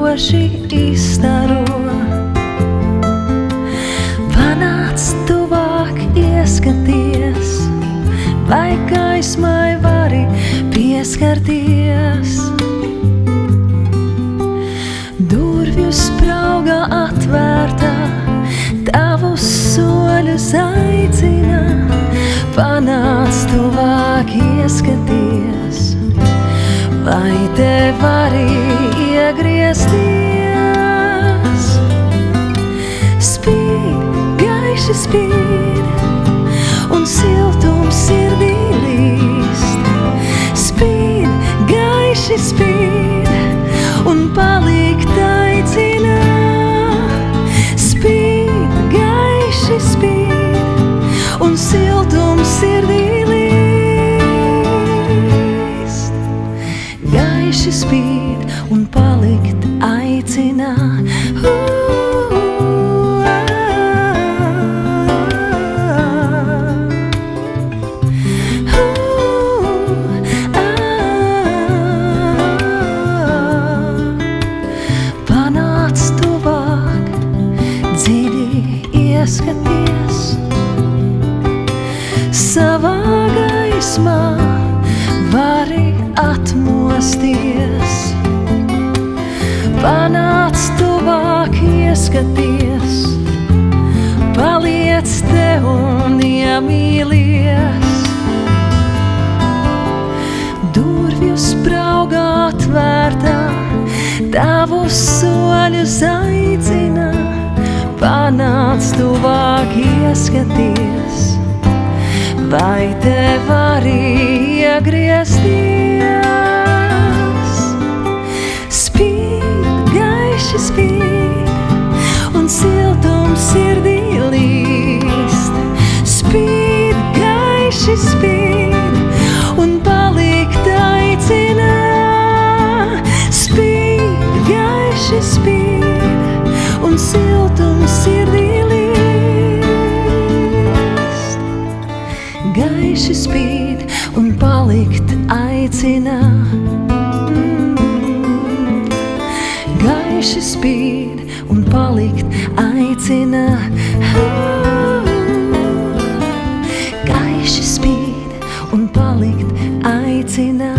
droši izstaro. Panāc tuvāk, ieskaties, vai gaismai vari pieskarties. Durvju sprauga atvērta, tavus soļus aicina. Panāc tuvāk, ieskaties, vai te vari iegriezties. Spīd, gaiši spīd, un siltums sirdī līst. Spīd, gaiši spīd, un palikt aicina. Spīd, gaiši spīd, un siltums sirdī līst. Gaiši spīd, un palikt aicina. Panāc tuvāk, dziļi ieskaties, savā gaismā vari atmosties. Panāc tuvāk, ieskaties, paliec te un iemīlies. Durvju sprauga atvērta, tavus soļus aicina. Panāc tuvāk, ieskaties, vai te vari iegriezties. Spīd, gaiši spīd, un siltums sirdī līst. Spīd, gaiši spīd, un palikt aicina. Spīd, gaiši spīd, un siltums sirdī līst. Gaiši spīd, un palikt aicina. Gaiši spīd, un palikt aicina. Gaiši spīd, un palikt aicina.